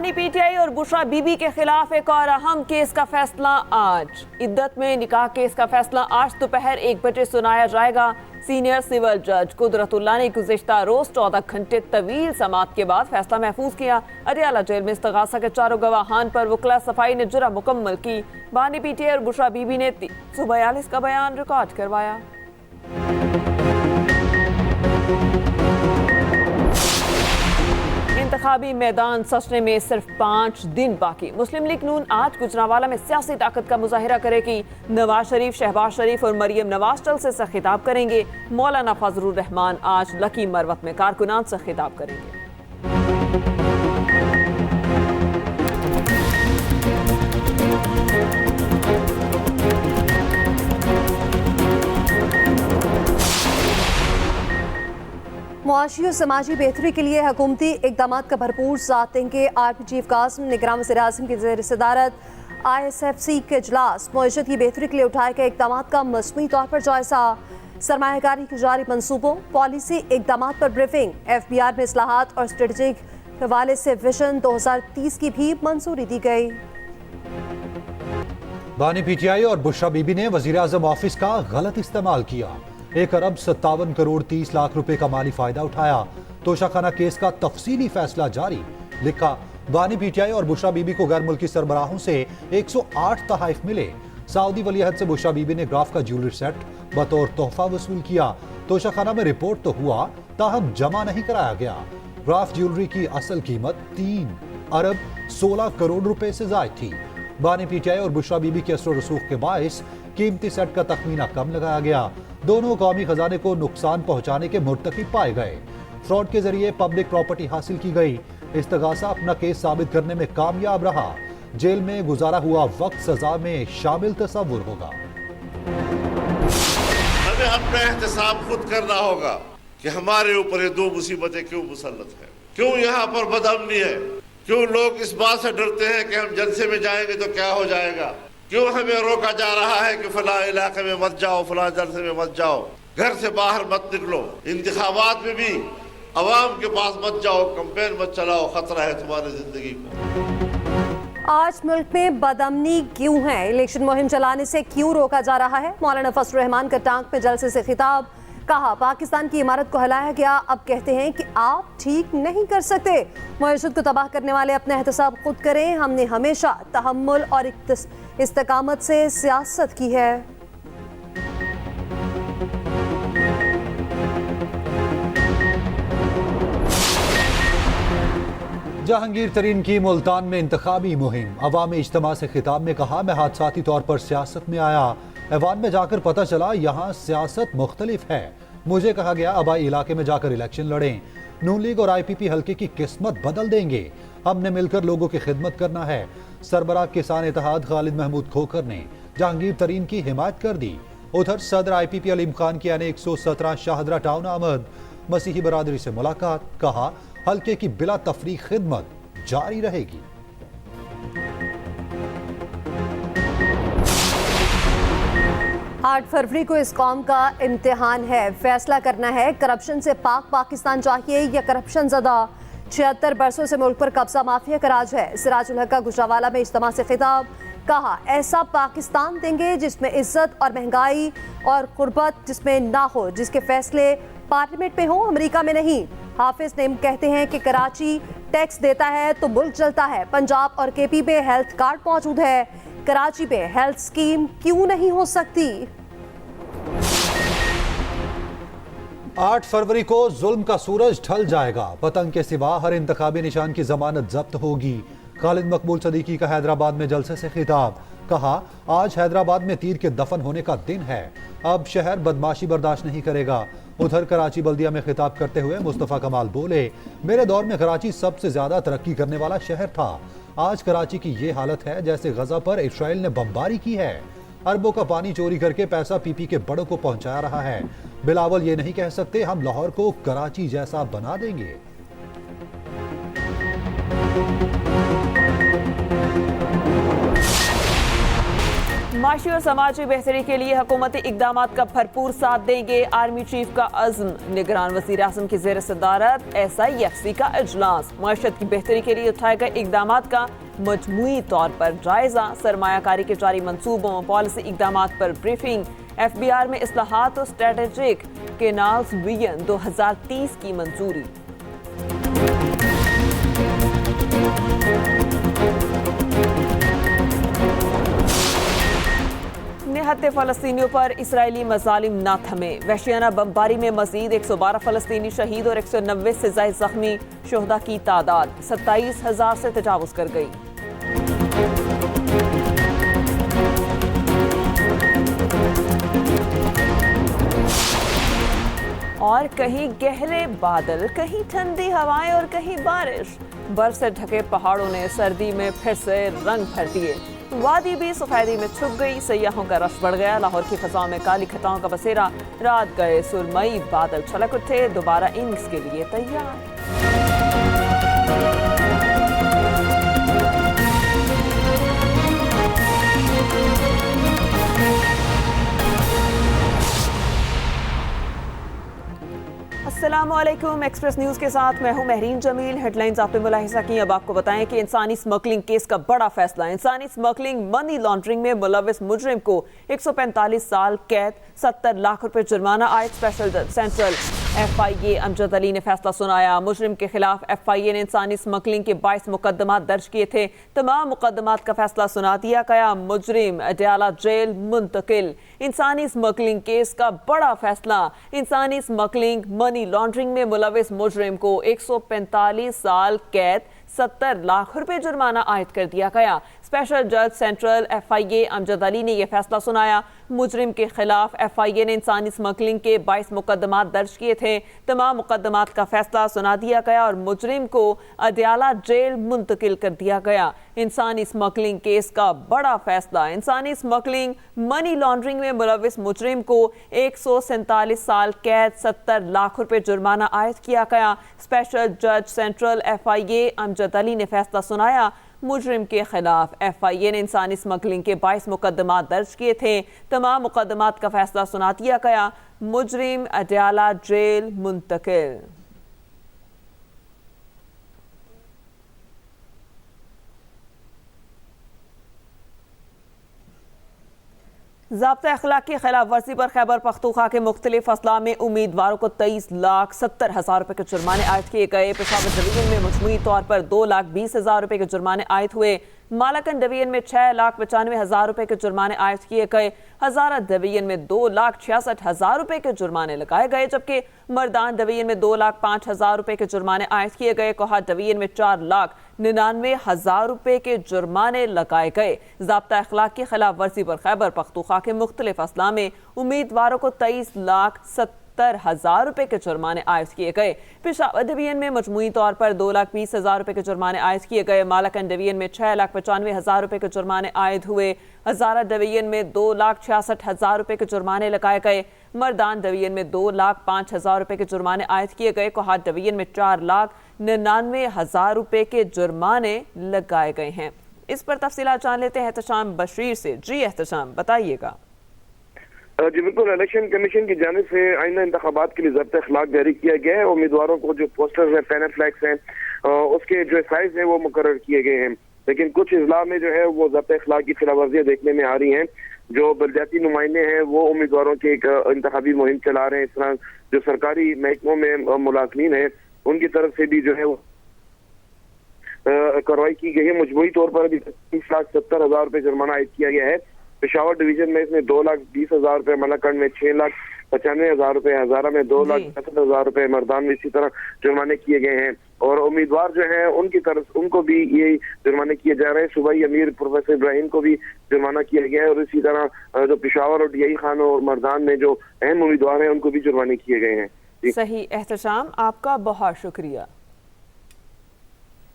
बानी पीटीआई और बुशरा बीबी के खिलाफ एक और अहम केस का फैसला आज। इद्दत में निकाह केस का फैसला आज दोपहर 1 बजे सुनाया जाएगा। सीनियर सिविल जज कुदरतुल्लाह ने गुज़िश्ता रोज 14 घंटे तवील समात के बाद फैसला महफूज किया। अडियाला जेल में इस्तगासा के चारों गवाहान पर वकला सफाई ने जुर्म मुकम्मल की। बानी पीटीआई और बुशरा बीबी ने 342 का बयान रिकॉर्ड करवाया। इंतखाबी मैदान सजने में सिर्फ 5 दिन बाकी। मुस्लिम लीग नून आज गुजरांवाला में सियासी ताकत का मुजाहिरा करेगी। नवाज शरीफ, शहबाज शरीफ और मरियम नवाज जलसे से खिताब करेंगे। मौलाना फजलुर रहमान आज लकी मरवत में कारकुनान से खिताब करेंगे। मुआशी और समाजी बेहतरी के लिए हुकूमती इकदाम का भरपूर साथ देंगे। आर्मी चीफ कासिम निगरान वज़ीर-ए-आज़म की ज़ेर सदारत ISFC के इजलास मुआशरत की बेहतरी के लिए उठाए गए इकदाम का मजमूई तौर पर जायजा। सरमायाकारी के जारी मनसूबों, पॉलिसी इकदाम पर ब्रीफिंग। FBR में इस्लाहात और स्ट्रेटजिक हवाले से विजन 2030 की भी मंजूरी दी गई। बानी पीटीआई और बुशरा बीबी ने वज़ीर-ए-आज़म ऑफिस का गलत इस्तेमाल किया। 1 अरब 57 करोड़ 30 लाख रुपए का माली फायदा उठाया। तोशाखाना केस का तफसीली फैसला जारी। लिखा, बानी पीटीआई और बुशरा बीबी को गैर मुल्की सरबराहों से 108 तहाइफ मिले। सऊदी वलीअहद से बुशरा बीबी ने ग्राफ का ज्वेलरी सेट बतौर तोहफा वसूल किया। तोशाखाना में रिपोर्ट तो हुआ, ताहम जमा नहीं कराया गया। ग्राफ ज्वेलरी की असल कीमत 3 अरब 16 करोड़ रुपए से जायद थी। बानी पीटीआई और बुशरा बीबी के असर रसूख के बायस कीमती सेट का तखमीना कम लगाया गया। दोनों कौमी खजाने को नुकसान पहुंचाने के मुर्तकिब पाए गए। फ्रॉड के जरिए पब्लिक प्रॉपर्टी हासिल की गई। इस्तगासा अपना केस साबित करने में कामयाब रहा। जेल में गुजारा हुआ वक्त सजा में शामिल तस्वुर होगा। हमें अपना एहतसाब खुद करना होगा कि हमारे ऊपर ये 2 मुसीबतें क्यों मुसल्लत है, क्यों यहाँ पर बदअमनी है, क्यों लोग इस बात से डरते हैं कि हम जलसे में जाएंगे तो क्या हो जाएगा, क्यों हमें रोका जा रहा है कि फला इलाके में मत जाओ, फला जलसे में मत जाओ, घर से बाहर मत निकलो, इंतखाबात में भी अवाम के पास मत जाओ, कैंपेन मत चलाओ, खतरा है तुम्हारी जिंदगी को। आज मुल्क में बदअमनी क्यों है, इलेक्शन मुहिम चलाने से क्यों रोका जा रहा है। मौलाना फजलुर रहमान का टांग में जलसे से खिताब। कहा, पाकिस्तान की इमारत को हिलाया गया, अब कहते हैं कि आप ठीक नहीं कर सकते। मईशत को तबाह करने वाले अपना एहतसाब खुद करें। हमने हमेशा तहम्मुल और इस्तिकामत से सियासत की है। जहांगीर तरीन की मुल्तान में इंतखाबी मुहिम। अवामी इज्तिमा से खिताब में कहा, मैं हादसाती तौर पर सियासत में आया। ऐवान में जाकर पता चला यहाँ सियासत मुख्तलिफ है। मुझे कहा गया अबाई इलाके में जाकर इलेक्शन लड़ें। नून लीग और IPP हल्के की किस्मत बदल देंगे। हमने मिलकर लोगों की खिदमत करना है। सरबराह किसान इत्तेहाद खालिद महमूद खोखर ने जहांगीर तरीन की हिमायत कर दी। उधर सदर IPP अलीम खान की यानी 117 शाहदरा टाउन आमद। मसीही बरादरी से मुलाकात। कहा, हल्के की बिला तफरीक खिदमत जारी रहेगी। 8 फरवरी को इस कौम का इम्तिहान है। फैसला करना है, करप्शन से पाक पाकिस्तान चाहिए या करप्शन ज़दा। 76 बरसों से मुल्क पर कब्जा माफिया का राज है। सिराजुल हक का गुजरांवाला में इज्तिमा से खिताब। कहा, ऐसा पाकिस्तान देंगे जिसमें इज्जत और महंगाई और गुर्बत जिसमें ना हो, जिसके फैसले पार्लियामेंट में हो, अमेरिका में नहीं। हाफिज नेम कहते हैं कि कराची टैक्स देता है तो मुल्क चलता है। पंजाब और KP में हेल्थ कार्ड मौजूद है, कराची में हेल्थ स्कीम क्यों नहीं हो सकती। 8 फरवरी को जुल्म का सूरज ढल जाएगा। पतंग के सिवा हर इंतखाबी निशान की जमानत जब्त होगी। खालिद मकबूल सदीकी का हैदराबाद में जलसे से खिताब। कहा, आज हैदराबाद में तीर के दफन होने का दिन है। अब शहर बदमाशी बर्दाश्त नहीं करेगा। उधर कराची बल्दिया में खिताब करते हुए मुस्तफ़ा कमाल बोले, मेरे दौर में कराची सबसे ज्यादा तरक्की करने वाला शहर था। आज कराची की ये हालत है जैसे गजा पर इसराइल ने बमबारी की है। अरबों का पानी चोरी करके पैसा PP के बड़ों को पहुंचाया रहा है। बिलावल ये नहीं कह सकते हम लाहौर को कराची जैसा बना देंगे। माशी और समाजी बेहतरी के लिए हुकूमती इकदामात का भरपूर साथ देंगे, आर्मी चीफ का अज़्म। निगरान वज़ीर आज़म की ज़ेर सदारत SIFC का इजलास। माशत की बेहतरी के लिए उठाए गए इकदामात का मजमूई तौर पर जायजा। सरमायाकारी के जारी मंसूबों, पॉलिसी इकदामात पर ब्रीफिंग। FBR में इस्लाहात और स्ट्रेटेजिक केनाल्स विजन 2030 की मंजूरी। निहत्ते फ़लस्तीनियों पर इसराइली मज़ालिम ना थमे। वहशियाना बमबारी में मज़ीद 112 फ़लस्तीनी शहीद और 190 से ज़ायद ज़ख्मी। शोहदा की तादाद 27,000 से तजावुज़ कर गई। और कहीं गहरे बादल, कहीं ठंडी हवाएं और कहीं बारिश। बर्फ से ढके पहाड़ों ने सर्दी में फिर से रंग भर दिए। वादी भी सफेदी में छुप गई, सयाहों का रश बढ़ गया। लाहौर की फ़ज़ाओं में काली घटाओं का बसेरा। रात गए सुरमई बादल छलक उठे, दोबारा इनिंग्स के लिए तैयार। अस्सलामुअलैकुम, एक्सप्रेस न्यूज़ के साथ मैं हूं महरीन जमील। हेडलाइंस आपने मुलाहिजा की। अब आपको बताएं कि इंसानी स्मगलिंग केस का बड़ा फैसला। इंसानी स्मगलिंग मनी लॉन्ड्रिंग में मुलविस मुजरिम को 145 साल कैद, 70 लाख रुपए जुर्माना आयद। स्पेशल जज सेंट्रल FIA अमजद अली ने फैसला सुनाया। मुजरिम के खिलाफ FIA ने इंसानी स्मगलिंग के 22 मुकदमात दर्ज किए थे। तमाम मुकदमात का फैसला सुना दिया गया। मुजरिम अडयाला जेल मुंतकिल। इंसानी स्मगलिंग केस का बड़ा फैसला। इंसानी स्मगलिंग मनी लॉन्ड्रिंग में मुलविस मुजरिम को 145 साल कैद, 70 लाख रुपए जुर्माना आयद कर दिया गया। स्पेशल जज सेंट्रल FIA अमजद अली ने यह फैसला सुनाया। मुजरिम के खिलाफ FIA ने इंसानी स्मगलिंग के 22 मुकदमात दर्ज किए थे। तमाम मुकदमात का फैसला सुना दिया गया और मुजरिम को अडयाला जेल मुंतकिल कर दिया गया। इंसानी स्मगलिंग केस का बड़ा फैसला। इंसानी स्मगलिंग मनी लॉन्ड्रिंग में मुलविस मुजरिम को 147 साल कैद, 70 लाख रुपए जुर्माना आयद किया गया। स्पेशल जज सेंट्रल FIA अमजद अली ने फैसला सुनाया। मुजरिम के खिलाफ FIA ने इंसानी स्मगलिंग के 22 मुकदमात दर्ज किए थे। तमाम मुकदमात का फैसला सुना दिया गया। मुजरिम अडयाला जेल मुंतकिल। ज़ाब्ता अखलाक की खिलाफ वर्जी पर खैबर पख्तूनख्वा के मुख्तलिफ अजला में उम्मीदवारों को 23,70,000 रुपए के जुर्माने आयद किए गए। पेशावर डिवीजन में मजमूई तौर पर 2,20,000 रुपए के जुर्माने आयद हुए। मालाकन डिवीजन में 6,95,000 रुपए के जुर्माने आयद किए गए। हज़ारा डिवीजन में 2,66,000 रुपए के जुर्माने लगाए गए, जबकि मर्दान डिवीजन में 2,05,000 रुपए के जुर्माने आयद किए गए। कोहा डिवीजन में 4,99,000 रुपए के जुर्माने लगाए गए। ज़ाब्ता अखलाक की खिलाफ वर्जी पर खैबर पख्तूनख्वा के मुख्तलिफ अजला में उम्मीदवारों को 23,70,000 रुपए के जुर्माने आयद किए गए। पेशावर डिवीजन में मजमूई तौर पर 2,20,000 रुपए के जुर्माने आयद किए गए। मालाकन डिवीजन में 6,95,000 रुपए के जुर्माने आयद हुए। हज़ारा डिवीजन में 2,66,000 रुपए के जुर्माने लगाए गए। मर्दान डिवीजन में 2,05,000 रुपए के जुर्माने आयद किए गए। कोहाट डिवीजन में 4,99,000 रुपए के जुर्माने लगाए गए हैं। इस पर तफसीलात जान लेते हैं एहतशाम बशीर से। जी एहतशाम, बताइएगा। जी बिल्कुल, इलेक्शन कमीशन की जानिब से आइंदा इंतखाबात के लिए ज़ब्त अखलाक जारी किया गया है। उम्मीदवारों को जो पोस्टर्स हैं, पैनल फ्लैग्स हैं, उसके जो साइज है वो मुकर्रर किए गए हैं। लेकिन कुछ इजला में जो है वो ज़ब्त अखलाक की खिलाफवर्जियाँ देखने में आ रही हैं। जो बलदियाती नुमाइंदे हैं वो उम्मीदवारों की एक इंतखाबी मुहिम चला रहे हैं। इस तरह जो सरकारी महकमों में मुलाजमीन है उनकी तरफ से भी जो है वो कार्रवाई की गई है। मजमूई तौर पर अभी 30,70,000 रुपए जुर्माना आयद किया गया है। पेशावर डिवीजन में इसमें 2,20,000 रुपए, मलाकंड में 6,95,000 रुपए, हजारा में 2,65,000 रुपए, मर्दान में इसी तरह जुर्माने किए गए हैं। और उम्मीदवार जो है उनकी तरफ उनको भी ये जुर्माने किए जा रहे हैं। सूबाई अमीर प्रोफेसर इब्राहिम को भी जुर्माना किया गया है और इसी तरह जो पेशावर और DI खान और मर्दान में जो अहम उम्मीदवार हैं उनको भी जुर्माने किए गए हैं। सही एहतशाम, आपका बहुत शुक्रिया।